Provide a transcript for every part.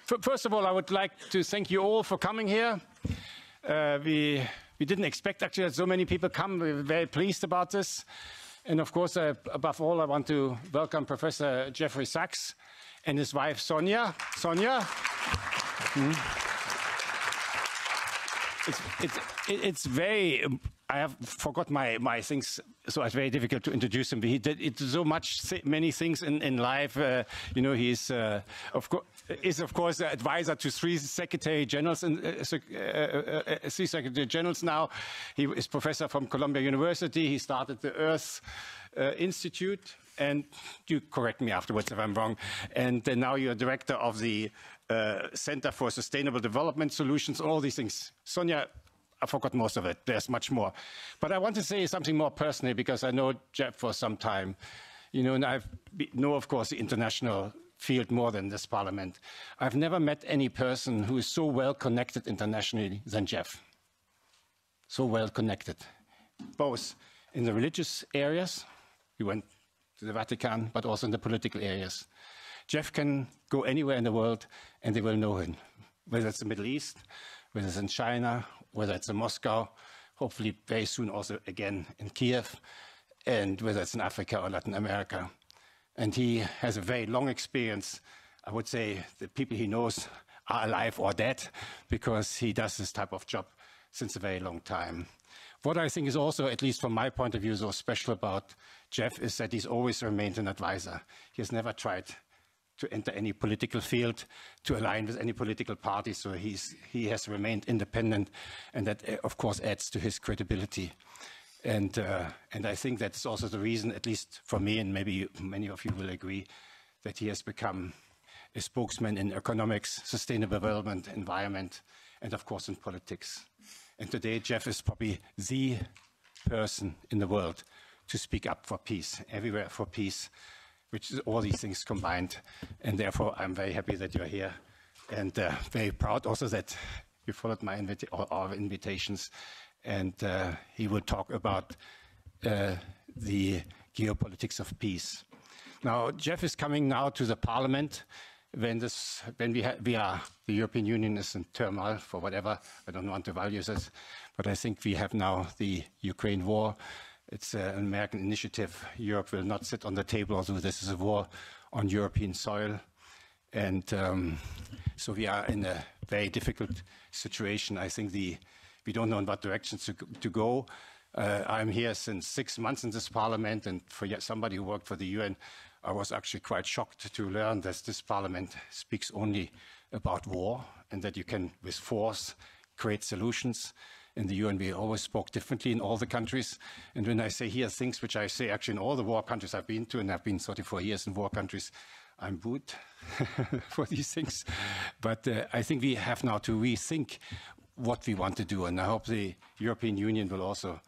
First of all, I would like to thank you all for coming here. We didn't expect actually that so many people come. We're very pleased about this. And of course, above all, I want to welcome Professor Jeffrey Sachs and his wife, Sonia. Sonia? It's very, I have forgot my things, so it's very difficult to introduce him. He did so many things in life. You know, he's of course the advisor to three secretary generals now. He is professor from Columbia University. He started the Earth Institute, and you correct me afterwards if I'm wrong. And now you're director of the Center for Sustainable Development Solutions, all these things. Sonia, I forgot most of it. There's much more. But I want to say something more personally, because I know Jeff for some time. You know, and I know, of course, the international field more than this parliament. I've never met any person who is so well connected internationally than Jeff. So well connected, both in the religious areas, he went to the Vatican, but also in the political areas. Jeff can go anywhere in the world and they will know him, whether it's the Middle East, whether it's in China, whether it's in Moscow, hopefully very soon also again in Kiev, and whether it's in Africa or Latin America. And he has a very long experience. I would say the people he knows are alive or dead, because he does this type of job since a very long time. What I think is also, at least from my point of view, so special about Jeff is that he's always remained an advisor. He has never tried to enter any political field, to align with any political party, so he has remained independent, and that, of course, adds to his credibility. And I think that's also the reason, at least for me, and maybe many of you will agree, that he has become a spokesman in economics, sustainable development, environment, and of course in politics. And today, Jeff is probably the person in the world to speak up for peace, everywhere for peace, which is all these things combined. And therefore, I'm very happy that you're here, and very proud also that you followed our invitations. And he will talk about the geopolitics of peace. Now, Jeff is coming now to the Parliament when we are, the European Union is in turmoil for whatever. I don't want to value this, but I think we have now the Ukraine war. It's an American initiative. Europe will not sit on the table, although this is a war on European soil. And so we are in a very difficult situation. I think we don't know in what directions to go. I'm here since 6 months in this parliament, and for somebody who worked for the UN, I was actually quite shocked to learn that this parliament speaks only about war, and that you can, with force, create solutions. In the UN, we always spoke differently in all the countries. And when I say here things which I say actually in all the war countries I've been to, and I've been 34 years in war countries, I'm booed for these things. But I think we have now to rethink what we want to do. And I hope the European Union will also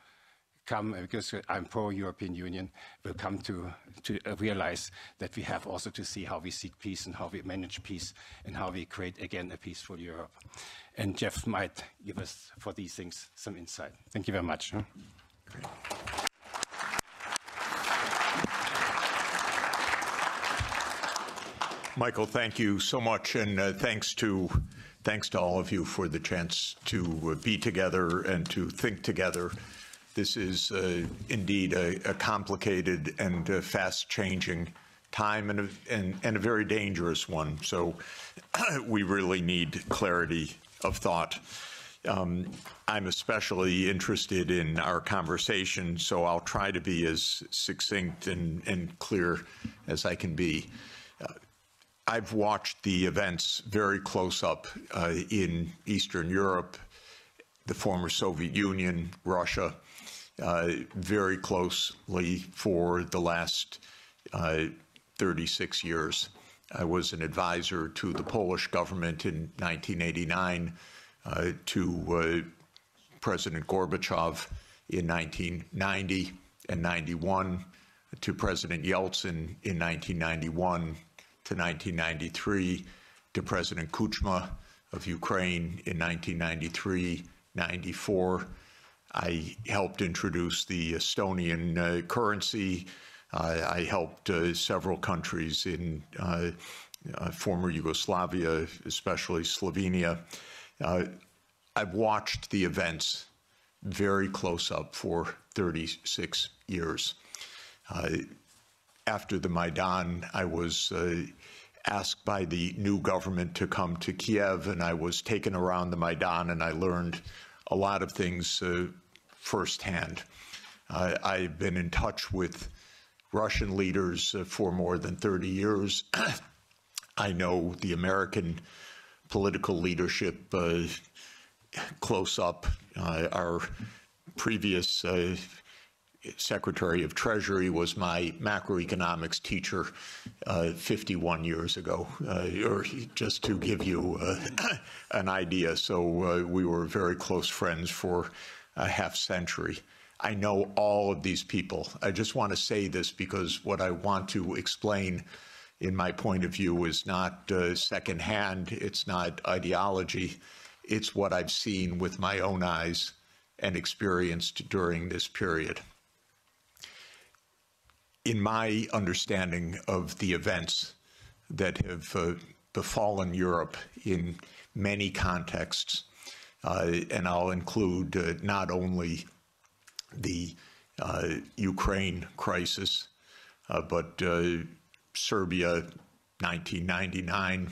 come, because I'm pro-European Union, will come to realize that we have also to see how we seek peace and how we manage peace and how we create, again, a peaceful Europe. And Jeff might give us, for these things, some insight. Thank you very much. Great. Michael, thank you so much, and thanks to all of you for the chance to be together and to think together. This is indeed a complicated and fast-changing time, and a very dangerous one. So we really need clarity of thought. I'm especially interested in our conversation, so I'll try to be as succinct and clear as I can be. I've watched the events very close up in Eastern Europe, the former Soviet Union, Russia, very closely for the last 36 years. I was an advisor to the Polish government in 1989, to President Gorbachev in 1990 and 91, to President Yeltsin in 1991 to 1993, to President Kuchma of Ukraine in 1993-94. I helped introduce the Estonian currency. I helped several countries in former Yugoslavia, especially Slovenia. I've watched the events very close up for 36 years. After the Maidan, I was asked by the new government to come to Kiev, and I was taken around the Maidan, and I learned a lot of things firsthand. I've been in touch with Russian leaders for more than 30 years. I know the American political leadership close up. Our previous Secretary of Treasury was my macroeconomics teacher 51 years ago, or just to give you an idea. So we were very close friends for a half century. I know all of these people. I just want to say this because what I want to explain in my point of view is not secondhand, it's not ideology, it's what I've seen with my own eyes and experienced during this period. In my understanding of the events that have befallen Europe in many contexts, and I'll include not only the Ukraine crisis, but Serbia, 1999,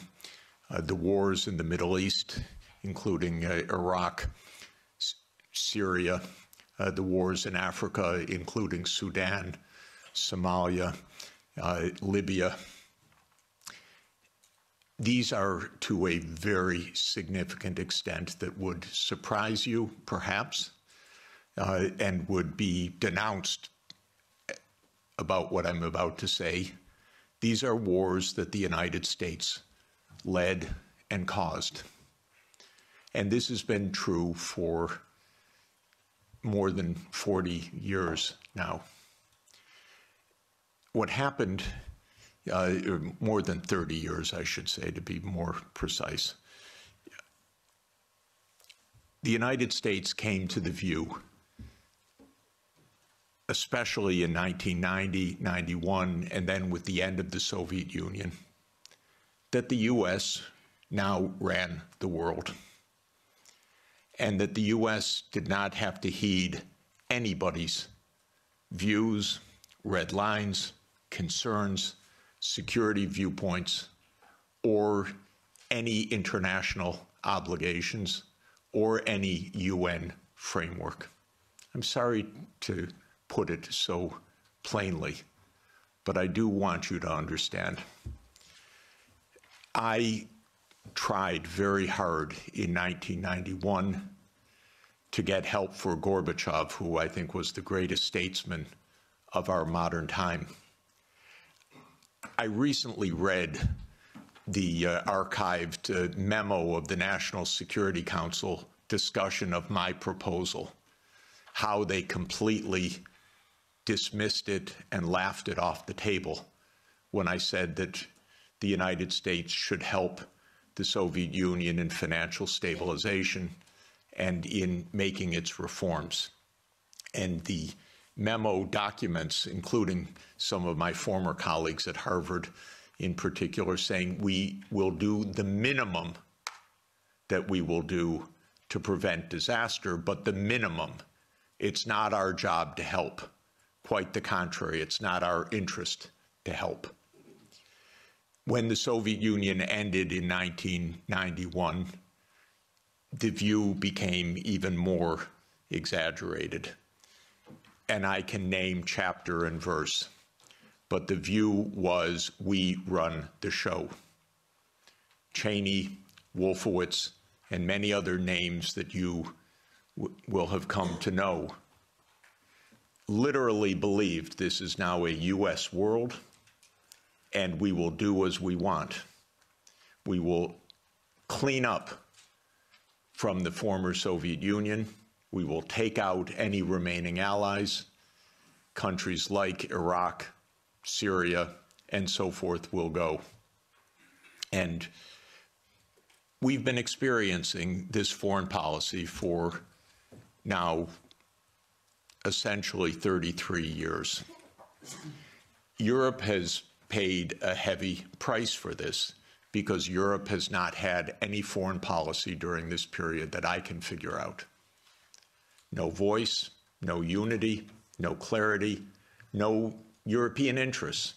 the wars in the Middle East, including Iraq, Syria, the wars in Africa, including Sudan, Somalia, Libya. These are to a very significant extent that would surprise you, perhaps, and would be denounced about what I'm about to say. These are wars that the United States led and caused. And this has been true for more than 40 years now. What happened, more than 30 years, I should say, to be more precise. The United States came to the view, especially in 1990, 91, and then with the end of the Soviet Union, that the U.S. now ran the world, and that the U.S. did not have to heed anybody's views, red lines, concerns, security viewpoints, or any international obligations, or any UN framework. I'm sorry to put it so plainly, but I do want you to understand. I tried very hard in 1991 to get help for Gorbachev, who I think was the greatest statesman of our modern time. I recently read the archived memo of the National Security Council discussion of my proposal, how they completely dismissed it and laughed it off the table when I said that the United States should help the Soviet Union in financial stabilization and in making its reforms. And the memo documents, including some of my former colleagues at Harvard in particular, saying we will do the minimum that we will do to prevent disaster, but the minimum. It's not our job to help. Quite the contrary, it's not our interest to help. When the Soviet Union ended in 1991, the view became even more exaggerated. And I can name chapter and verse, but the view was we run the show. Cheney, Wolfowitz, and many other names that you will have come to know literally believed this is now a U.S. world, and we will do as we want. We will clean up from the former Soviet Union. We will take out any remaining allies. Countries like Iraq, Syria, and so forth will go. And we've been experiencing this foreign policy for now essentially 33 years. Europe has paid a heavy price for this. because Europe has not had any foreign policy during this period that I can figure out. No voice, no unity, no clarity, no European interests,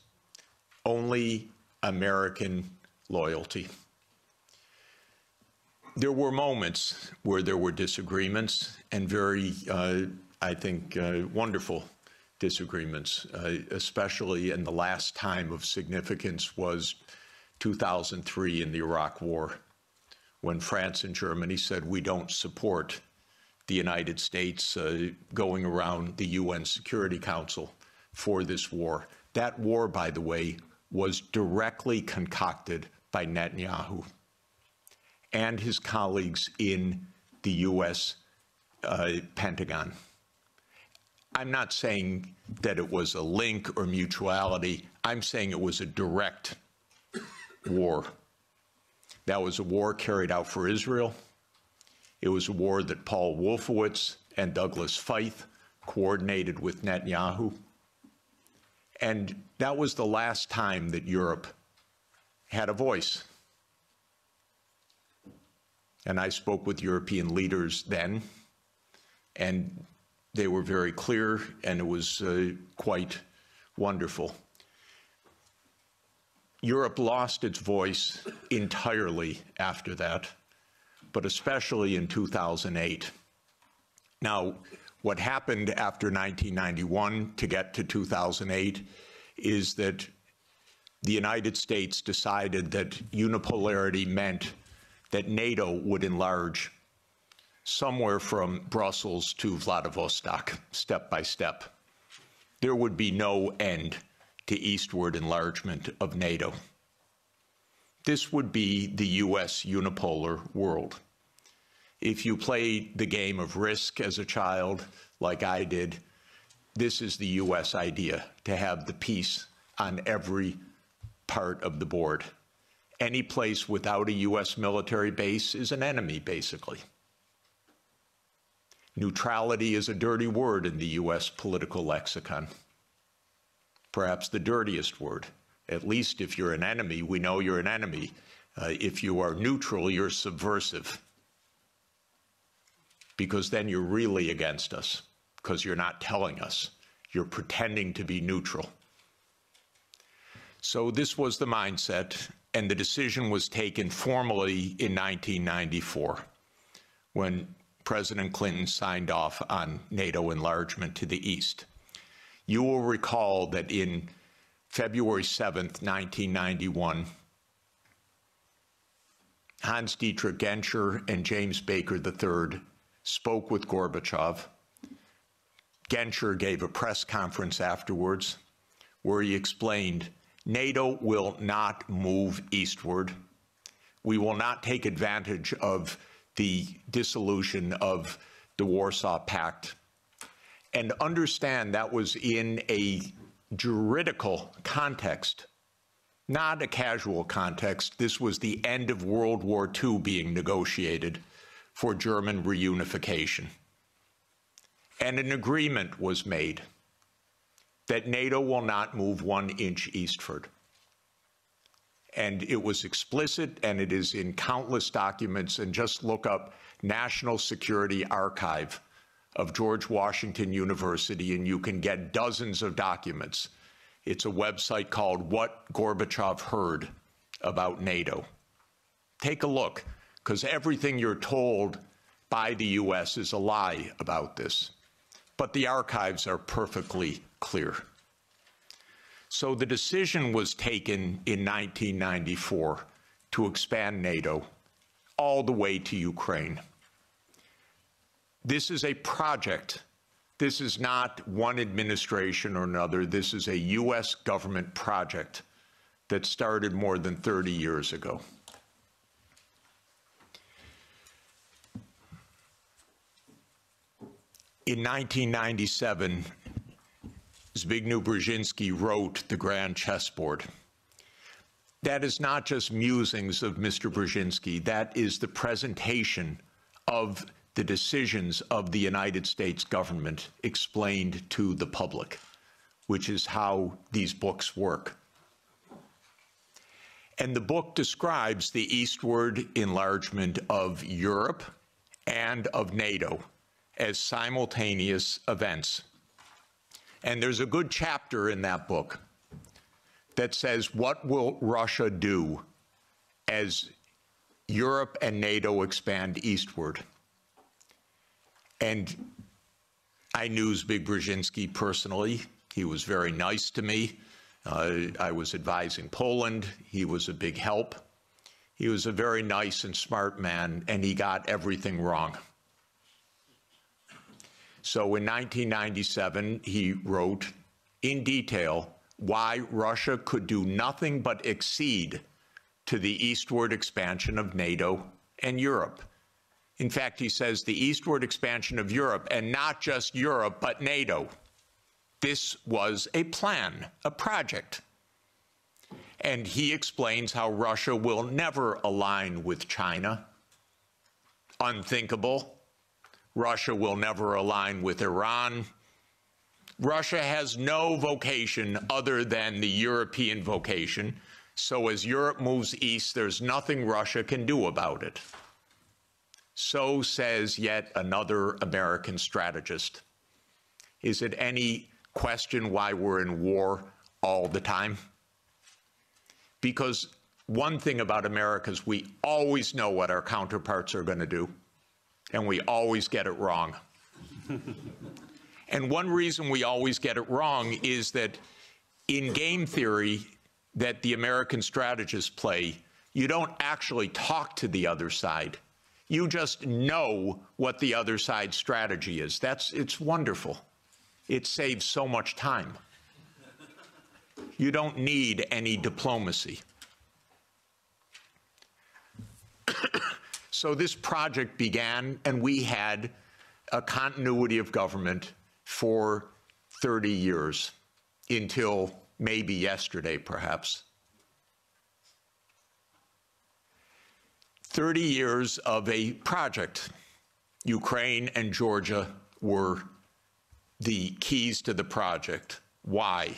only American loyalty. There were moments where there were disagreements, and very, I think, wonderful disagreements, especially in the last time of significance was 2003 in the Iraq War, when France and Germany said we don't support the United States going around the UN Security Council for this war. That war, by the way, was directly concocted by Netanyahu and his colleagues in the U.S. Pentagon. I'm not saying that it was a link or mutuality. I'm saying it was a direct war. That was a war carried out for Israel. It was a war that Paul Wolfowitz and Douglas Feith coordinated with Netanyahu. And that was the last time that Europe had a voice. And I spoke with European leaders then, and they were very clear, and it was quite wonderful. Europe lost its voice entirely after that, but especially in 2008. Now, what happened after 1991 to get to 2008 is that the United States decided that unipolarity meant that NATO would enlarge somewhere from Brussels to Vladivostok, step by step. There would be no end to eastward enlargement of NATO. This would be the U.S. unipolar world. If you play the game of Risk as a child, like I did, this is the U.S. idea, to have the peace on every part of the board. Any place without a U.S. military base is an enemy, basically. Neutrality is a dirty word in the U.S. political lexicon. Perhaps the dirtiest word. At least if you're an enemy, we know you're an enemy. If you are neutral, you're subversive. Because then you're really against us, because you're not telling us. You're pretending to be neutral. So this was the mindset, and the decision was taken formally in 1994, when President Clinton signed off on NATO enlargement to the east. You will recall that in February 7th, 1991, Hans-Dietrich Genscher and James Baker III spoke with Gorbachev. Genscher gave a press conference afterwards where he explained, NATO will not move eastward. We will not take advantage of the dissolution of the Warsaw Pact. And understand that was in a juridical context, not a casual context. This was the end of World War II being negotiated for German reunification. And an agreement was made that NATO will not move 1 inch eastward. And it was explicit, and it is in countless documents, and just look up National Security Archive of George Washington University, and you can get dozens of documents. It's a website called What Gorbachev Heard About NATO. Take a look, because everything you're told by the U.S. is a lie about this. But the archives are perfectly clear. So the decision was taken in 1994 to expand NATO all the way to Ukraine. This is a project. This is not one administration or another. This is a U.S. government project that started more than 30 years ago. In 1997, Zbigniew Brzezinski wrote The Grand Chessboard. That is not just musings of Mr. Brzezinski. That is the presentation of the decisions of the United States government explained to the public, which is how these books work. And the book describes the eastward enlargement of Europe and of NATO as simultaneous events. And there's a good chapter in that book that says, what will Russia do as Europe and NATO expand eastward? And I knew Zbigniew Brzezinski personally. He was very nice to me. I was advising Poland. He was a big help. He was a very nice and smart man, and he got everything wrong. So in 1997, he wrote in detail why Russia could do nothing but accede to the eastward expansion of NATO and Europe. In fact, he says the eastward expansion of Europe, and not just Europe, but NATO. This was a plan, a project. And he explains how Russia will never align with China. Unthinkable. Russia will never align with Iran. Russia has no vocation other than the European vocation. So as Europe moves east, there's nothing Russia can do about it. So says yet another American strategist. Is it any question why we're in war all the time? Because one thing about America is we always know what our counterparts are going to do, and we always get it wrong. And one reason we always get it wrong is that in game theory that the American strategists play, you don't actually talk to the other side. You just know what the other side's strategy is. It's wonderful. It saves so much time. You don't need any diplomacy. So this project began, and we had a continuity of government for 30 years, until maybe yesterday, perhaps. 30 years of a project. Ukraine and Georgia were the keys to the project. Why?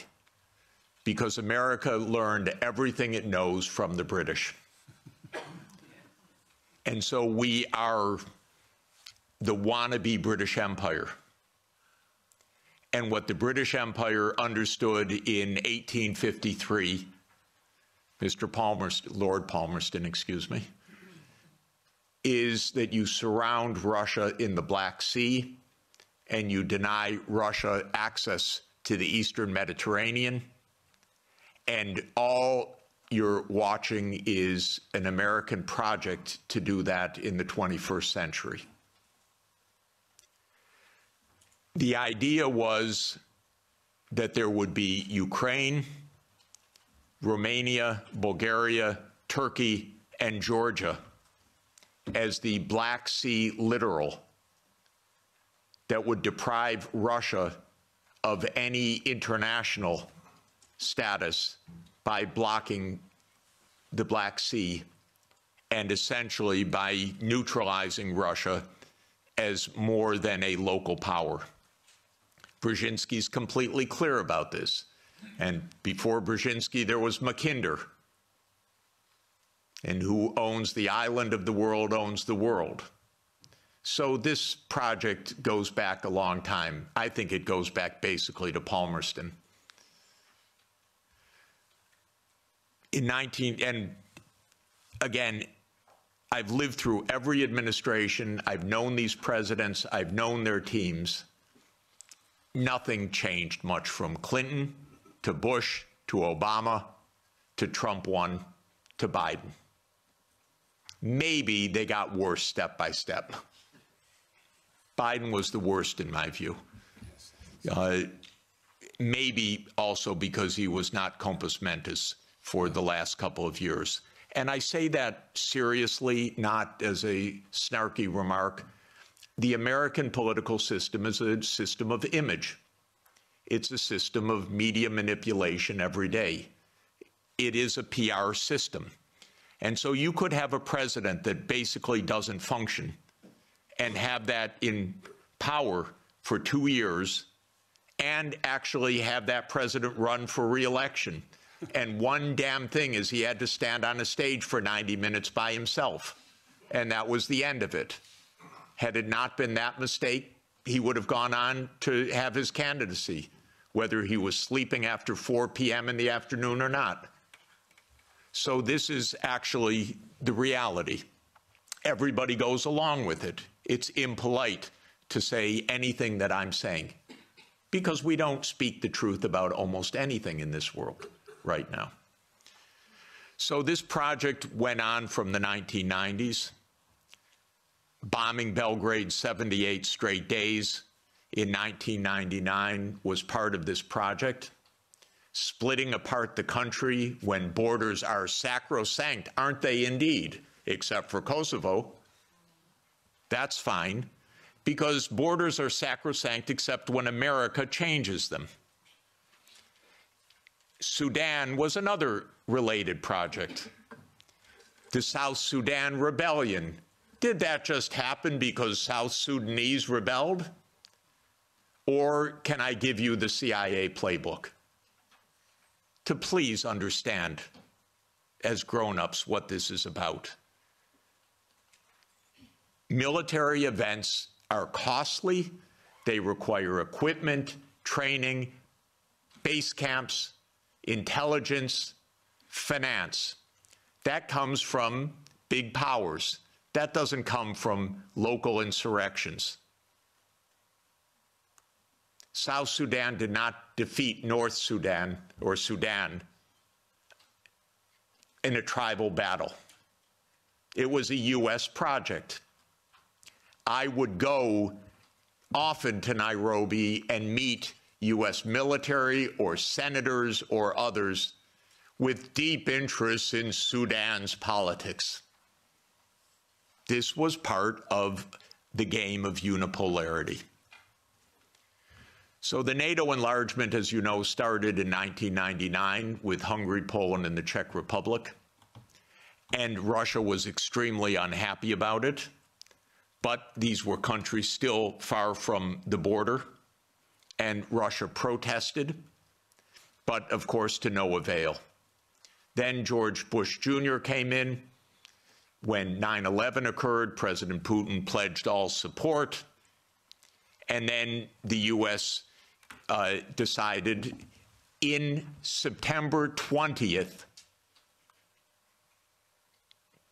Because America learned everything it knows from the British. And so we are the wannabe British Empire. And what the British Empire understood in 1853, Lord Palmerston, excuse me, is that you surround Russia in the Black Sea and you deny Russia access to the Eastern Mediterranean, and all you're watching is an American project to do that in the 21st century. The idea was that there would be Ukraine, Romania, Bulgaria, Turkey, and Georgia as the Black Sea littoral that would deprive Russia of any international status by blocking the Black Sea and essentially by neutralizing Russia as more than a local power. Brzezinski's completely clear about this. And before Brzezinski, there was Mackinder. And who owns the island of the world owns the world. So this project goes back a long time. I think it goes back basically to Palmerston. And again, I've lived through every administration. I've known these presidents. I've known their teams. Nothing changed much from Clinton to Bush to Obama to Trump 1 to Biden. Maybe they got worse step by step. Biden was the worst in my view. Maybe also because he was not compos mentis for the last couple of years. And I say that seriously, not as a snarky remark. The American political system is a system of image. It's a system of media manipulation every day. It is a PR system. And so you could have a president that basically doesn't function and have that in power for 2 years and actually have that president run for re-election. And one damn thing is he had to stand on a stage for 90 minutes by himself. And that was the end of it. Had it not been that mistake, he would have gone on to have his candidacy, whether he was sleeping after 4 p.m. in the afternoon or not. So this is actually the reality. Everybody goes along with it. It's impolite to say anything that I'm saying, because we don't speak the truth about almost anything in this world right now. So this project went on from the 1990s, bombing Belgrade 78 straight days in 1999 was part of this project. Splitting apart the country when borders are sacrosanct, aren't they indeed, except for Kosovo. That's fine, because borders are sacrosanct except when America changes them. Sudan was another related project. The South Sudan rebellion. Did that just happen because South Sudanese rebelled? Or can I give you the CIA playbook to please understand, as grown-ups, what this is about? Military events are costly. They require equipment, training, base camps, intelligence, finance. That comes from big powers. That doesn't come from local insurrections. South Sudan did not defeat North Sudan or Sudan in a tribal battle. It was a U.S. project. I would go often to Nairobi and meet U.S. military or senators or others with deep interests in Sudan's politics. This was part of the game of unipolarity. So the NATO enlargement, as you know, started in 1999 with Hungary, Poland, and the Czech Republic. And Russia was extremely unhappy about it. But these were countries still far from the border. And Russia protested, but of course to no avail. Then George Bush Jr. came in. When 9/11 occurred, President Putin pledged all support. And then the U.S. decided in September 20th,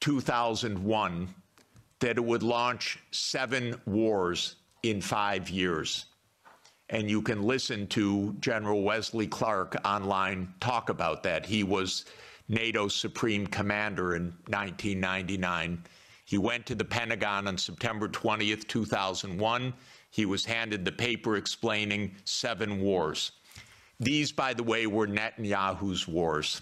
2001, that it would launch 7 wars in 5 years. And you can listen to General Wesley Clark online talk about that. He was NATO's supreme commander in 1999. He went to the Pentagon on September 20th, 2001. He was handed the paper explaining 7 wars. These, by the way, were Netanyahu's wars.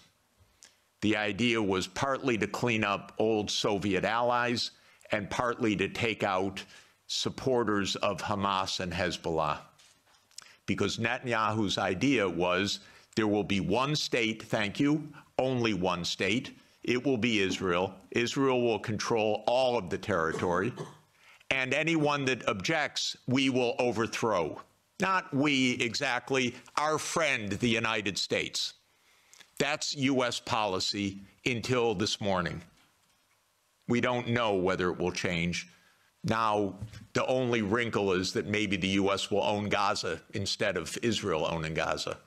The idea was partly to clean up old Soviet allies and partly to take out supporters of Hamas and Hezbollah. Because Netanyahu's idea was there will be one state, thank you, only one state. It will be Israel. Israel will control all of the territory. And anyone that objects, we will overthrow. Not we exactly, our friend, the United States. That's U.S. policy until this morning. We don't know whether it will change. Now, the only wrinkle is that maybe the U.S. will own Gaza instead of Israel owning Gaza.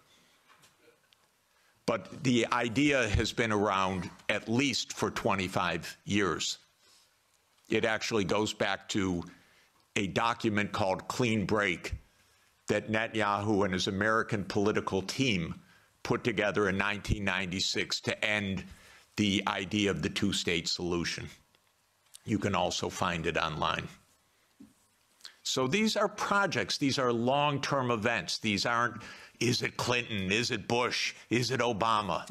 But the idea has been around at least for 25 years. It actually goes back to a document called Clean Break that Netanyahu and his American political team put together in 1996 to end the idea of the two-state solution. You can also find it online. So these are projects. These are long-term events. These aren't, is it Clinton? Is it Bush? Is it Obama?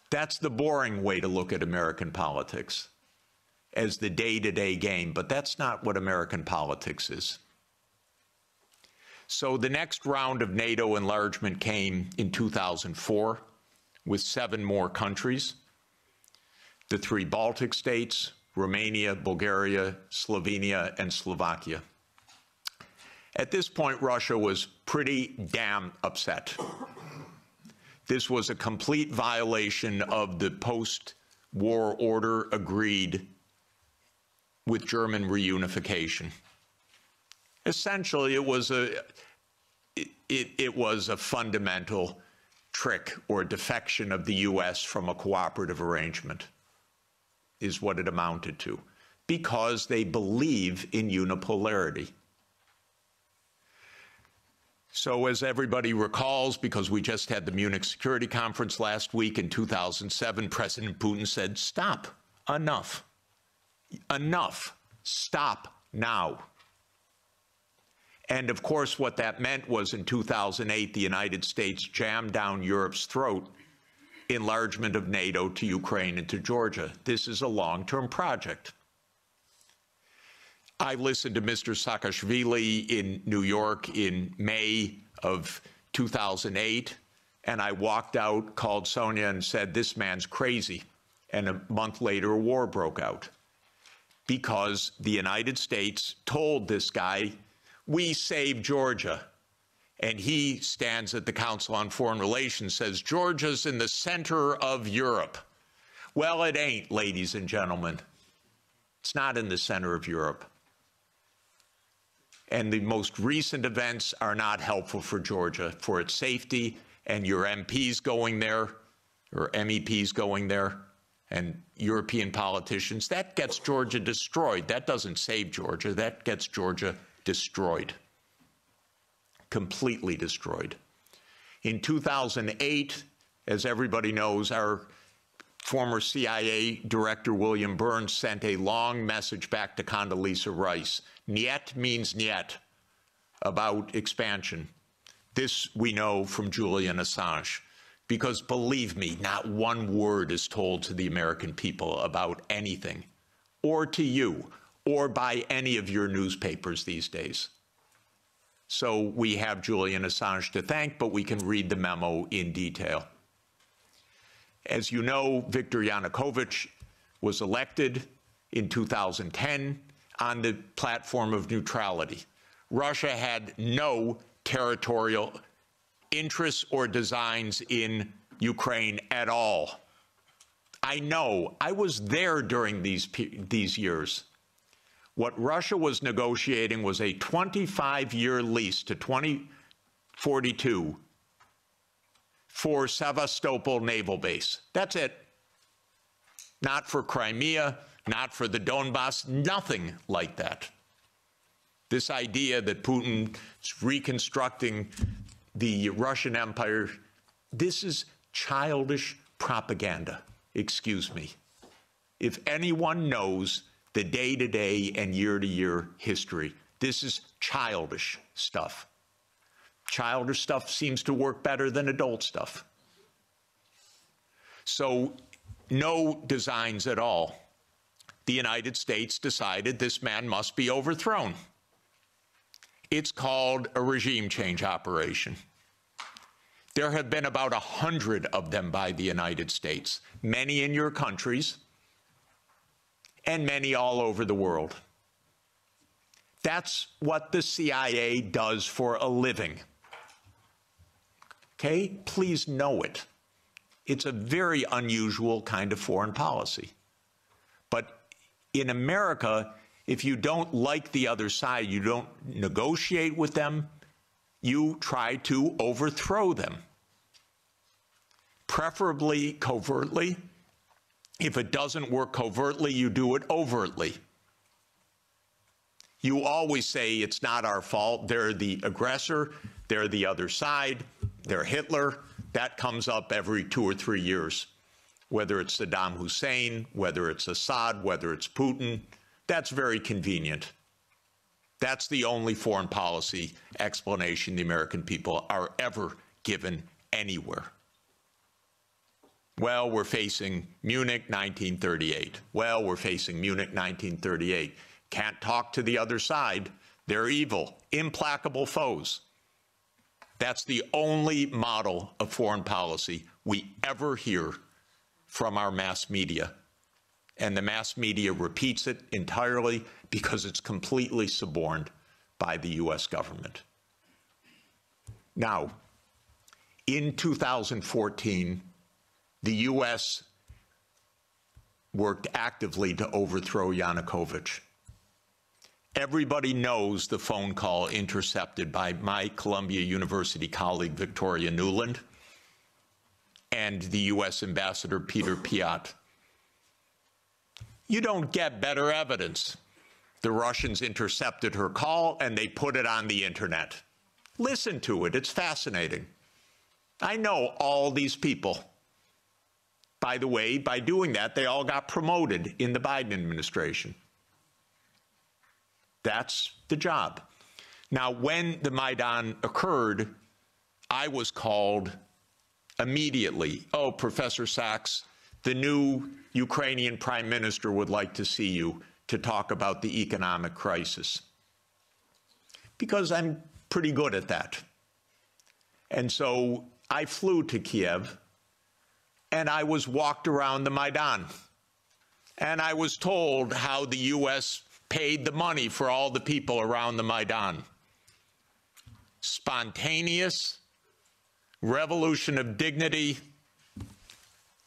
That's the boring way to look at American politics, as the day-to-day game, but that's not what American politics is. So the next round of NATO enlargement came in 2004 with 7 more countries, the 3 Baltic states, Romania, Bulgaria, Slovenia, and Slovakia. At this point, Russia was pretty damn upset. This was a complete violation of the post-war order agreed with German reunification. Essentially, it was a fundamental trick or defection of the U.S. from a cooperative arrangement, is what it amounted to, because they believe in unipolarity. So as everybody recalls, because we just had the Munich Security Conference last week in 2007, President Putin said, stop, enough, enough, stop now. And of course, what that meant was in 2008, the United States jammed down Europe's throat enlargement of NATO to Ukraine and to Georgia. This is a long-term project. I listened to Mr. Saakashvili in New York in May of 2008, and I walked out, called Sonia, and said, this man's crazy. And a month later, a war broke out because the United States told this guy, we saved Georgia. And he stands at the Council on Foreign Relations, says, Georgia's in the center of Europe. Well, it ain't, ladies and gentlemen. It's not in the center of Europe. And the most recent events are not helpful for Georgia, for its safety, and your MPs going there, or MEPs going there, and European politicians. That gets Georgia destroyed. That doesn't save Georgia. That gets Georgia destroyed. Completely destroyed. In 2008, as everybody knows, our former CIA director, William Burns, sent a long message back to Condoleezza Rice. Niet means niet, about expansion. This we know from Julian Assange, because believe me, not one word is told to the American people about anything, or to you, or by any of your newspapers these days. So we have Julian Assange to thank, but we can read the memo in detail. As you know, Viktor Yanukovych was elected in 2010 on the platform of neutrality. Russia had no territorial interests or designs in Ukraine at all. I know, I was there during these years. What Russia was negotiating was a 25-year lease to 2042 for Sevastopol Naval Base. That's it. Not for Crimea, not for the Donbass, nothing like that. This idea that Putin is reconstructing the Russian Empire, this is childish propaganda, excuse me. If anyone knows the day-to-day and year-to-year history, this is childish stuff. Childish stuff seems to work better than adult stuff. So, no designs at all. The United States decided this man must be overthrown. It's called a regime change operation. There have been about 100 of them by the United States, many in your countries, and many all over the world. That's what the CIA does for a living. Okay? Please know it. It's a very unusual kind of foreign policy. But in America, if you don't like the other side, you don't negotiate with them, you try to overthrow them. Preferably covertly. If it doesn't work covertly, you do it overtly. You always say it's not our fault, they're the aggressor, they're the other side, they're Hitler. That comes up every 2 or 3 years. Whether it's Saddam Hussein, whether it's Assad, whether it's Putin, that's very convenient. That's the only foreign policy explanation the American people are ever given anywhere. Well, we're facing Munich 1938. Well, we're facing Munich 1938. Can't talk to the other side. They're evil, implacable foes. That's the only model of foreign policy we ever hear from our mass media. And the mass media repeats it entirely because it's completely suborned by the U.S. government. Now, In 2014, the U.S. worked actively to overthrow Yanukovych. Everybody knows the phone call intercepted by my Columbia University colleague, Victoria Nuland, and the U.S. Ambassador Peter Piot. You don't get better evidence. The Russians intercepted her call and they put it on the internet. Listen to it, it's fascinating. I know all these people. By the way, by doing that, they all got promoted in the Biden administration. That's the job. Now, when the Maidan occurred, I was called immediately. Oh, Professor Sachs, the new Ukrainian prime minister would like to see you to talk about the economic crisis. Because I'm pretty good at that. And so I flew to Kiev, and I was walked around the Maidan. And I was told how the U.S. paid the money for all the people around the Maidan. Spontaneous, revolution of dignity.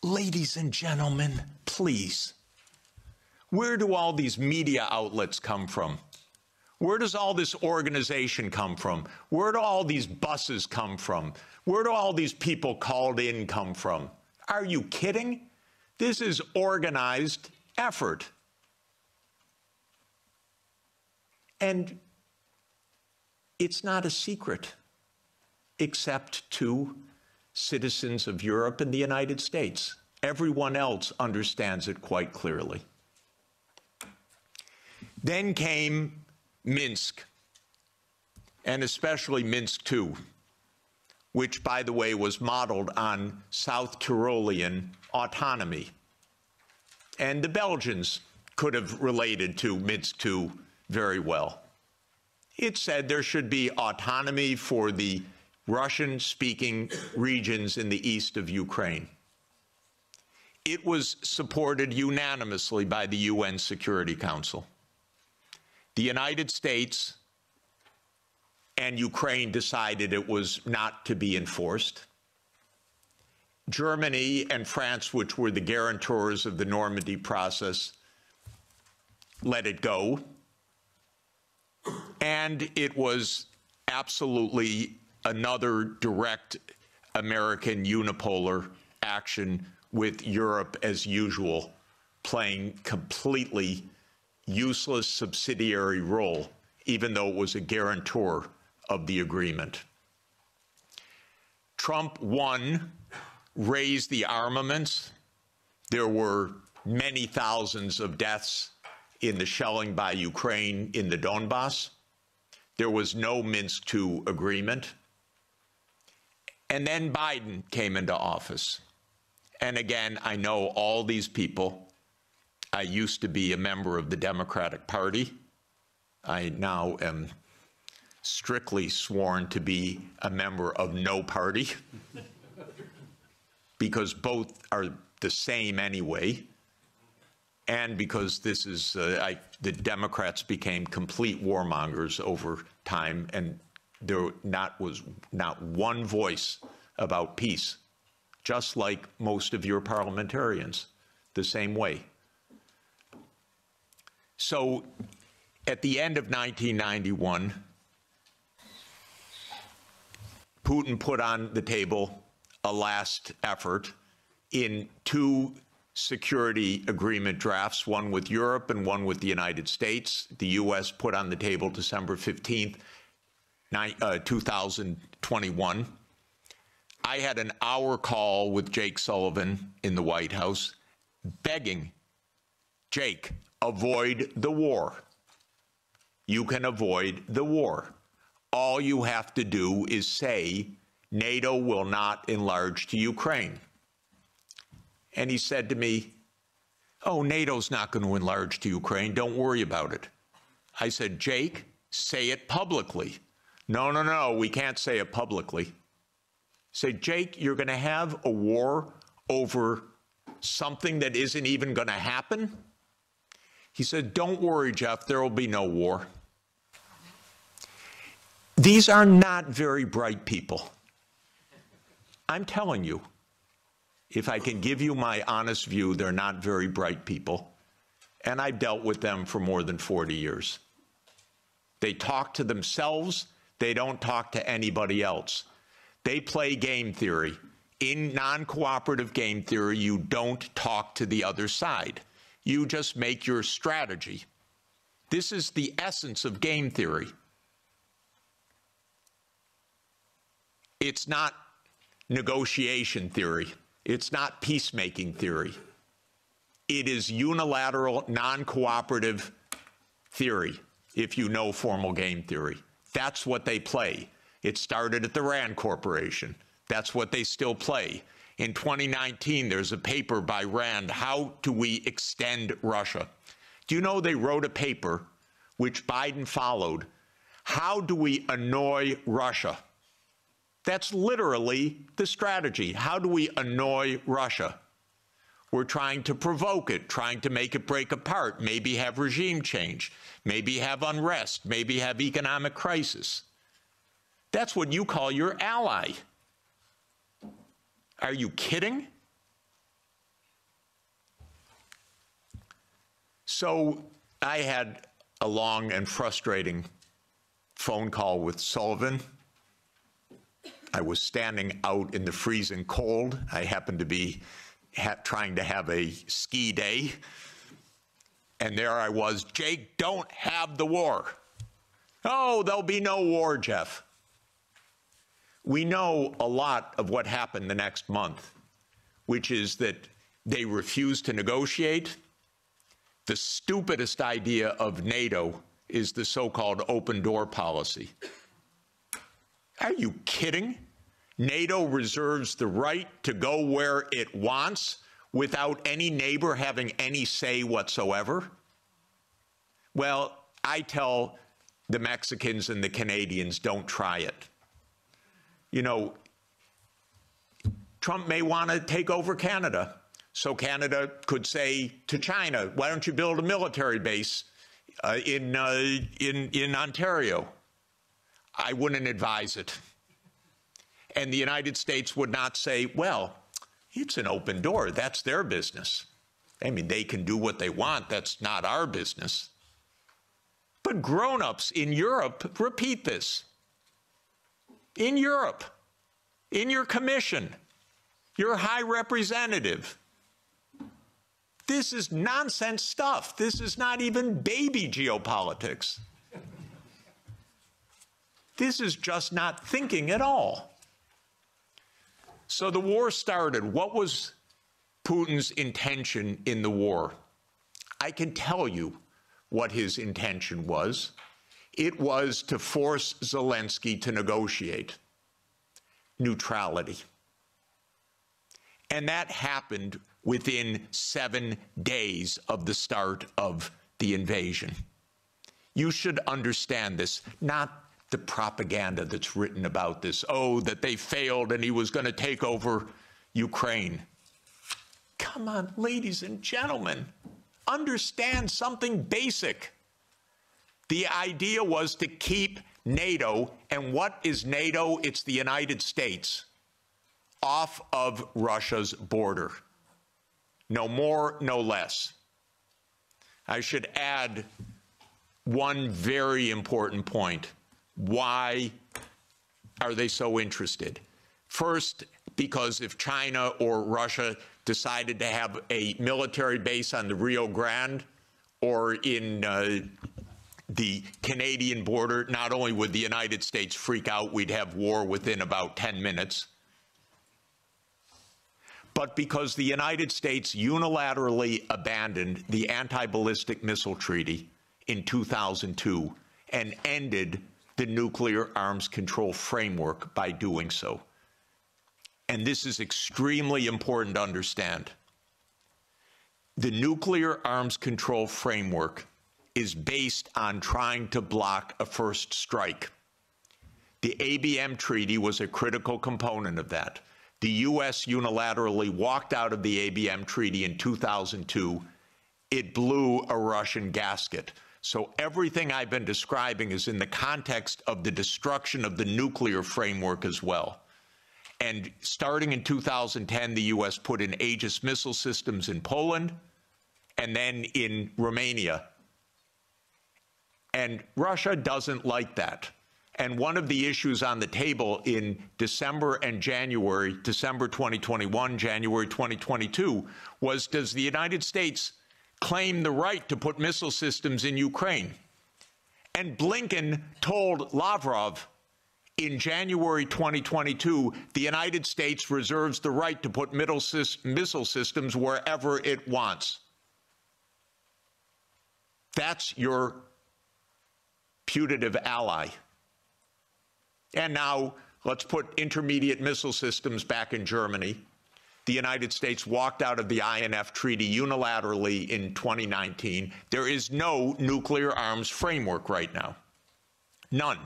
Ladies and gentlemen, please, where do all these media outlets come from? Where does all this organization come from? Where do all these buses come from? Where do all these people called in come from? Are you kidding? This is organized effort. And it's not a secret, except to citizens of Europe and the United States. Everyone else understands it quite clearly. Then came Minsk, and especially Minsk II, which, by the way, was modeled on South Tyrolean autonomy. And the Belgians could have related to Minsk II very well. It said there should be autonomy for the Russian-speaking regions in the east of Ukraine. It was supported unanimously by the UN Security Council. The United States and Ukraine decided it was not to be enforced. Germany and France, which were the guarantors of the Normandy process, let it go. And it was absolutely another direct American unipolar action with Europe, as usual, playing completely useless subsidiary role, even though it was a guarantor of the agreement. Trump won, raised the armaments. There were many thousands of deaths in the shelling by Ukraine in the Donbass. There was no Minsk II agreement. And then Biden came into office. And again, I know all these people. I used to be a member of the Democratic Party. I now am strictly sworn to be a member of no party, because both are the same anyway, and because this is, the Democrats became complete warmongers over time, and there was not one voice about peace, just like most of your parliamentarians, the same way. So at the end of 1991, Putin put on the table a last effort in two security agreement drafts, one with Europe and one with the United States. The U.S. put on the table December 15th, 2021. I had an hour call with Jake Sullivan in the White House begging, Jake, avoid the war. You can avoid the war. All you have to do is say NATO will not enlarge to Ukraine. And he said to me, oh, NATO's not going to enlarge to Ukraine. Don't worry about it. I said, Jake, say it publicly. No, we can't say it publicly. I said, Jake, you're going to have a war over something that isn't even going to happen? He said, don't worry, Jeff, there will be no war. These are not very bright people. I'm telling you, if I can give you my honest view, they're not very bright people. And I've dealt with them for more than 40 years. They talk to themselves. They don't talk to anybody else. They play game theory. In non-cooperative game theory, you don't talk to the other side. You just make your strategy. This is the essence of game theory. It's not negotiation theory. It's not peacemaking theory. It is unilateral, non-cooperative theory, if you know formal game theory. That's what they play. It started at the Rand Corporation. That's what they still play. In 2019, there's a paper by Rand, How Do We Extend Russia? Do you know they wrote a paper, which Biden followed, How Do We Annoy Russia? That's literally the strategy. How do we annoy Russia? We're trying to provoke it, trying to make it break apart, maybe have regime change, maybe have unrest, maybe have economic crisis. That's what you call your ally. Are you kidding? So I had a long and frustrating phone call with Sullivan. I was standing out in the freezing cold. I happened to be trying to have a ski day. And there I was, Jake, don't have the war. Oh, there'll be no war, Jeff. We know a lot of what happened the next month, which is that they refused to negotiate. The stupidest idea of NATO is the so-called open door policy. Are you kidding? NATO reserves the right to go where it wants without any neighbor having any say whatsoever? Well, I tell the Mexicans and the Canadians, don't try it. You know, Trump may want to take over Canada. So Canada could say to China, why don't you build a military base in Ontario? I wouldn't advise it. And the United States would not say, well, it's an open door. That's their business. I mean, they can do what they want. That's not our business. But grown-ups in Europe repeat this. In Europe, in your commission, your high representative. This is nonsense stuff. This is not even baby geopolitics. This is just not thinking at all. So the war started. What was Putin's intention in the war? I can tell you what his intention was. It was to force Zelensky to negotiate neutrality. And that happened within 7 days of the start of the invasion. You should understand this, not the propaganda that's written about this. Oh, that they failed and he was going to take over Ukraine. Come on, ladies and gentlemen, understand something basic. The idea was to keep NATO, and what is NATO? It's the United States, off of Russia's border. No more, no less. I should add one very important point. Why are they so interested? First, because if China or Russia decided to have a military base on the Rio Grande or in the Canadian border, not only would the United States freak out, we'd have war within about 10 minutes, but because the United States unilaterally abandoned the anti-ballistic missile treaty in 2002 and ended the nuclear arms control framework by doing so. And this is extremely important to understand. The nuclear arms control framework is based on trying to block a first strike. The ABM treaty was a critical component of that. The U.S. unilaterally walked out of the ABM treaty in 2002. It blew a Russian gasket. So everything I've been describing is in the context of the destruction of the nuclear framework as well. And starting in 2010, the U.S. put in Aegis missile systems in Poland and then in Romania. And Russia doesn't like that. And one of the issues on the table in December and January, December 2021, January 2022, was, does the United States claim the right to put missile systems in Ukraine? And Blinken told Lavrov in January 2022, the United States reserves the right to put missile systems wherever it wants. That's your putative ally. And now let's put intermediate missile systems back in Germany. The United States walked out of the INF Treaty unilaterally in 2019. There is no nuclear arms framework right now. None.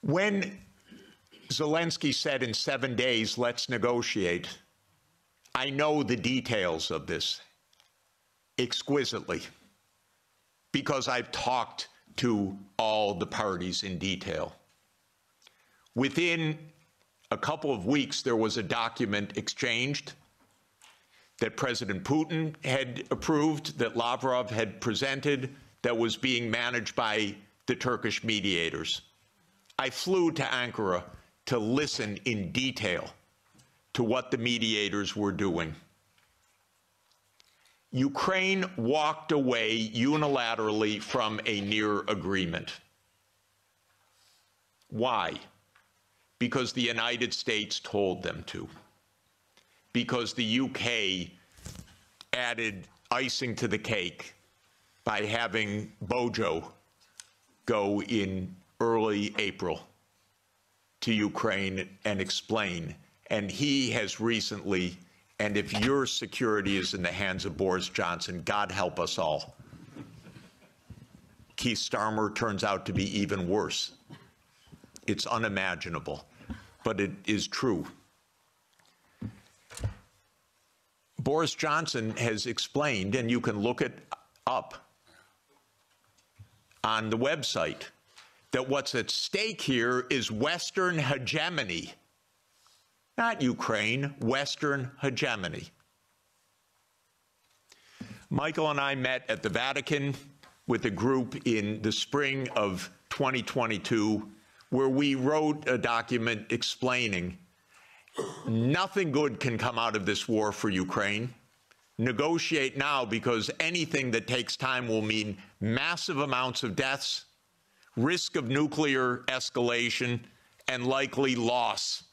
When Zelensky said in 7 days, let's negotiate, I know the details of this exquisitely because I've talked to all the parties in detail. Within a couple of weeks, there was a document exchanged that President Putin had approved, that Lavrov had presented, that was being managed by the Turkish mediators. I flew to Ankara to listen in detail to what the mediators were doing. Ukraine walked away unilaterally from a near agreement. Why? Because the United States told them to. Because the UK added icing to the cake by having Bojo go in early April to Ukraine and explain. And he has recently, and if your security is in the hands of Boris Johnson, God help us all. Keith Starmer turns out to be even worse. It's unimaginable, but it is true. Boris Johnson has explained, and you can look it up on the website, that what's at stake here is Western hegemony. Not Ukraine, Western hegemony. Michael and I met at the Vatican with a group in the spring of 2022, where we wrote a document explaining nothing good can come out of this war for Ukraine. Negotiate now, because anything that takes time will mean massive amounts of deaths, risk of nuclear escalation, and likely loss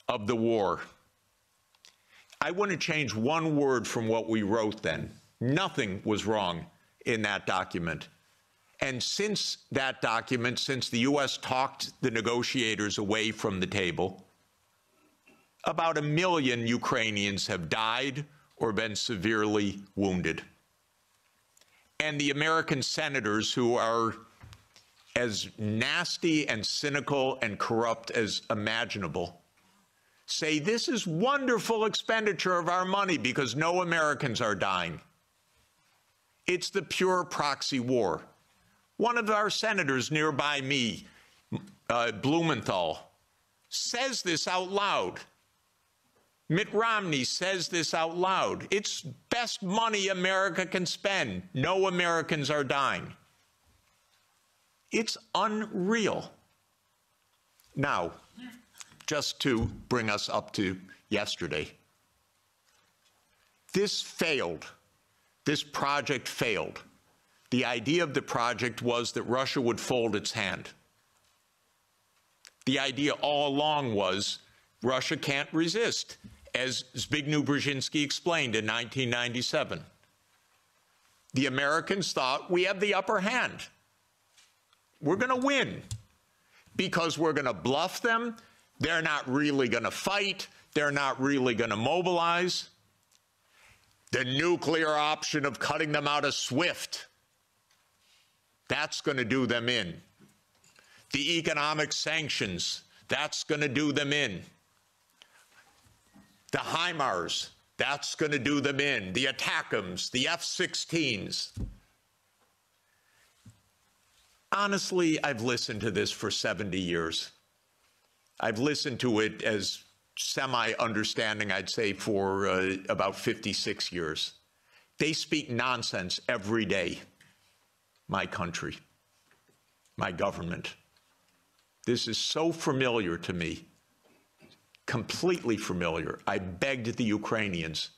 of the war. I want to change one word from what we wrote then. Nothing was wrong in that document. And since that document, since the U.S. talked the negotiators away from the table, about 1 million Ukrainians have died or been severely wounded. And the American senators, who are as nasty and cynical and corrupt as imaginable, say this is wonderful expenditure of our money because no Americans are dying. It's the pure proxy war. One of our senators nearby me, Blumenthal, says this out loud. Mitt Romney says this out loud. It's best money America can spend. No Americans are dying. It's unreal. Now, just to bring us up to yesterday, this failed. This project failed. The idea of the project was that Russia would fold its hand. The idea all along was Russia can't resist, as Zbigniew Brzezinski explained in 1997. The Americans thought, we have the upper hand. We're going to win because we're going to bluff them. They're not really going to fight. They're not really going to mobilize. The nuclear option of cutting them out of SWIFT, that's going to do them in. The economic sanctions, that's going to do them in. The HIMARS, that's going to do them in. The ATACMS, the F-16s. Honestly, I've listened to this for 70 years. I've listened to it as semi-understanding, I'd say, for about 56 years. They speak nonsense every day. My country, my government. This is so familiar to me, completely familiar. I begged the Ukrainians,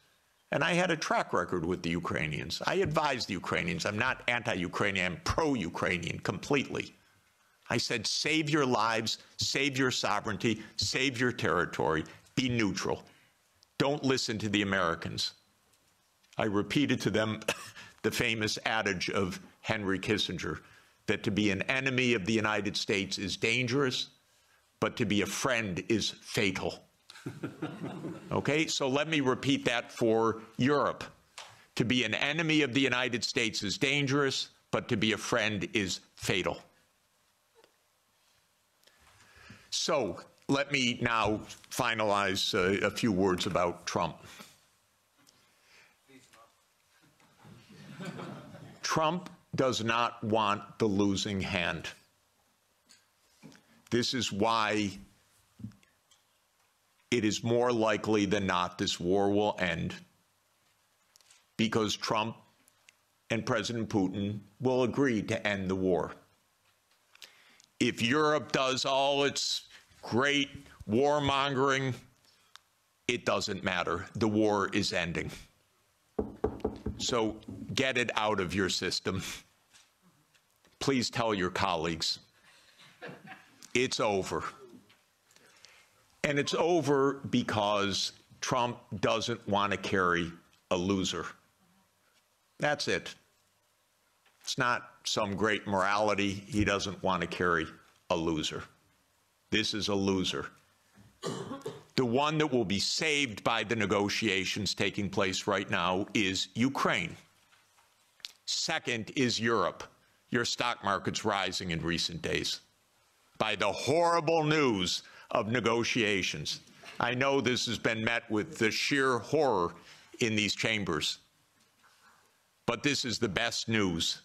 and I had a track record with the Ukrainians. I advised the Ukrainians. I'm not anti-Ukrainian, I'm pro-Ukrainian completely. I said, save your lives, save your sovereignty, save your territory, be neutral. Don't listen to the Americans. I repeated to them the famous adage of Henry Kissinger, that to be an enemy of the United States is dangerous, but to be a friend is fatal. Okay, so let me repeat that for Europe. To be an enemy of the United States is dangerous, but to be a friend is fatal. So let me now finalize a few words about Trump. Trump does not want the losing hand. This is why it is more likely than not this war will end, because Trump and President Putin will agree to end the war. If Europe does all its great warmongering, it doesn't matter. The war is ending. So get it out of your system. Please tell your colleagues. It's over. And it's over because Trump doesn't want to carry a loser. That's it. It's not some great morality. He doesn't want to carry a loser. This is a loser. The one that will be saved by the negotiations taking place right now is Ukraine. Second is Europe. Your stock market's rising in recent days by the horrible news of negotiations. I know this has been met with the sheer horror in these chambers, but this is the best news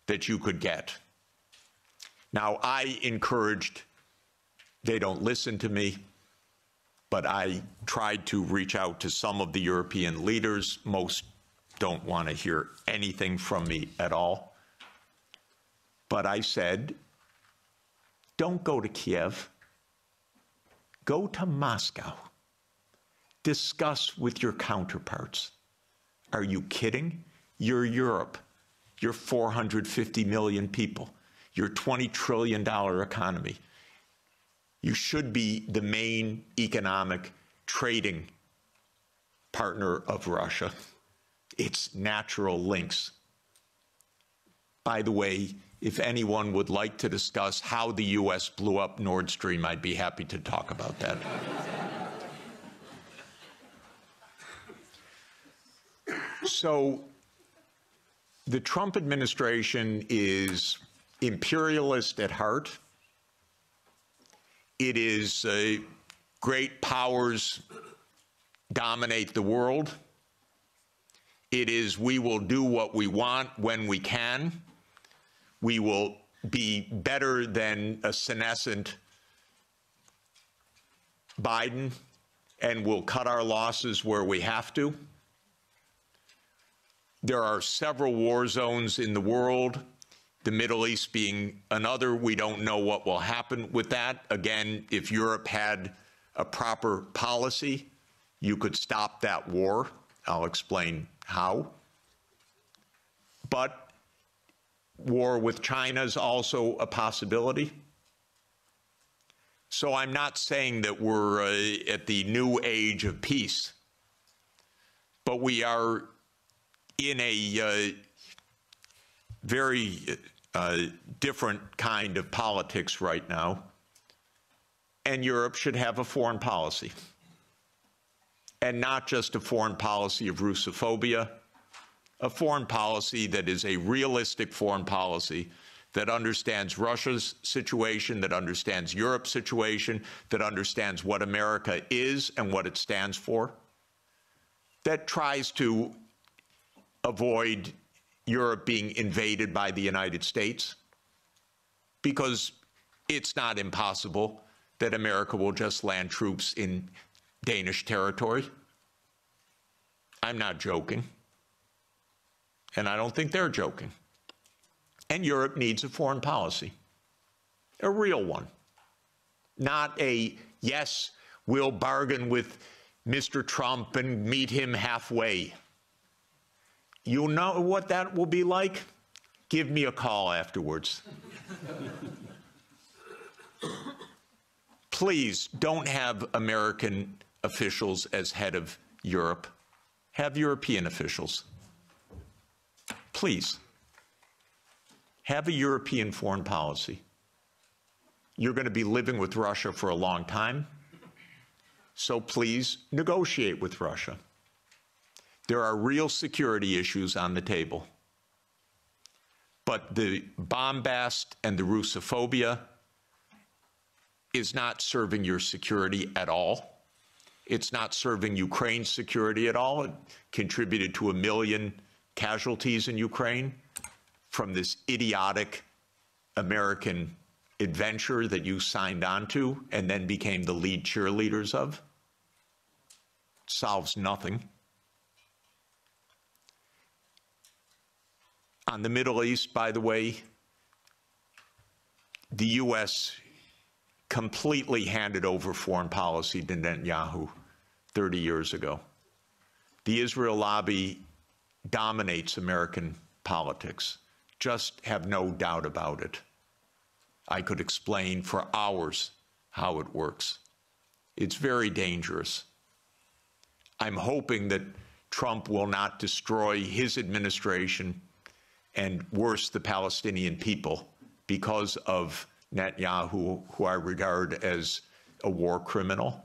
that you could get. Now, I encouraged, they don't listen to me, but I tried to reach out to some of the European leaders. Most don't want to hear anything from me at all. But I said, don't go to Kiev. Go to Moscow. Discuss with your counterparts. Are you kidding? You're Europe. You're 450 million people. You're a $20 trillion economy. You should be the main economic trading partner of Russia. It's natural links. By the way, if anyone would like to discuss how the U.S. blew up Nord Stream, I'd be happy to talk about that. So the Trump administration is imperialist at heart. It is great powers dominate the world. It is we will do what we want when we can. We will be better than a senescent Biden, and we'll cut our losses where we have to. There are several war zones in the world, the Middle East being another. We don't know what will happen with that. Again, if Europe had a proper policy, you could stop that war. I'll explain how. But war with China is also a possibility. So I'm not saying that we're at the new age of peace, but we are in a very different kind of politics right now, and Europe should have a foreign policy, and not just a foreign policy of Russophobia, a foreign policy that is a realistic foreign policy that understands Russia's situation, that understands Europe's situation, that understands what America is and what it stands for, that tries to avoid Europe being invaded by the United States, because it's not impossible that America will just land troops in Danish territory. I'm not joking. And I don't think they're joking. And Europe needs a foreign policy, a real one. Not a, yes, we'll bargain with Mr. Trump and meet him halfway. You know what that will be like? Give me a call afterwards. Please don't have American officials as head of Europe. Have European officials. Please. Have a European foreign policy. You're going to be living with Russia for a long time, so please negotiate with Russia. There are real security issues on the table. But the bombast and the Russophobia is not serving your security at all. It's not serving Ukraine's security at all. It contributed to 1 million casualties in Ukraine from this idiotic American adventure that you signed on to and then became the lead cheerleaders of. Solves nothing. On the Middle East, by the way, the U.S. completely handed over foreign policy to Netanyahu 30 years ago. The Israel lobby dominates American politics. Just have no doubt about it. I could explain for hours how it works. It's very dangerous. I'm hoping that Trump will not destroy his administration and worse, the Palestinian people, because of Netanyahu, who I regard as a war criminal,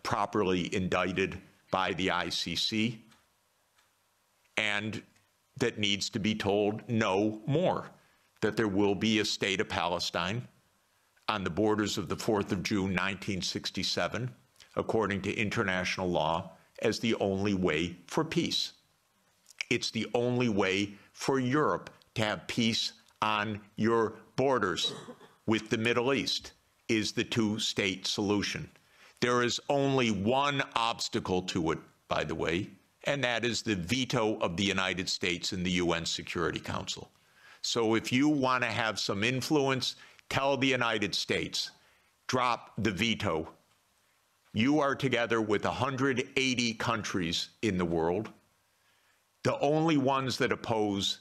properly indicted by the ICC, and that needs to be told no more, that there will be a state of Palestine on the borders of the 4th of June, 1967, according to international law, as the only way for peace. It's the only way for Europe to have peace on your borders with the Middle East, is the two-state solution. There is only one obstacle to it, by the way, and that is the veto of the United States in the UN Security Council. So if you want to have some influence, tell the United States, drop the veto. You are together with 180 countries in the world. The only ones that oppose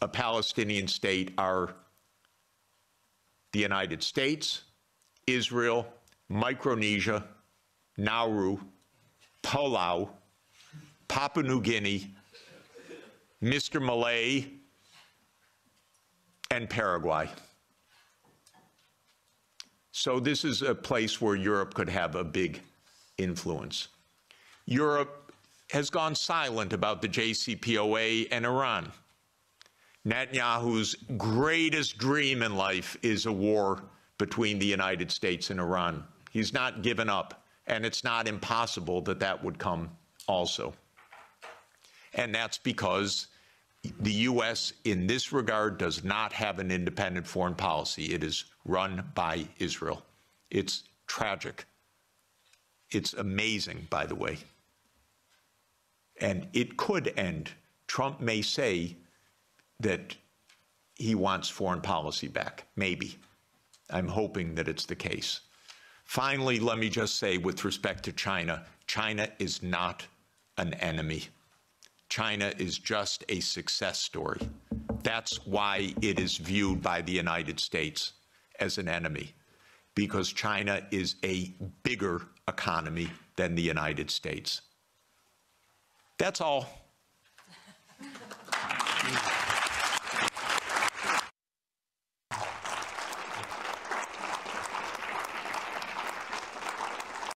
a Palestinian state are the United States, Israel, Micronesia, Nauru, Palau, Papua New Guinea, Mr. Malay, and Paraguay. So this is a place where Europe could have a big influence. Europe has gone silent about the JCPOA and Iran. Netanyahu's greatest dream in life is a war between the United States and Iran. He's not given up, and it's not impossible that that would come also. And that's because the U.S. in this regard does not have an independent foreign policy. It is run by Israel. It's tragic. It's amazing, by the way. And it could end. Trump may say that he wants foreign policy back. Maybe. I'm hoping that it's the case. Finally, let me just say with respect to China, China is not an enemy. China is just a success story. That's why it is viewed by the United States as an enemy, because China is a bigger economy than the United States. That's all.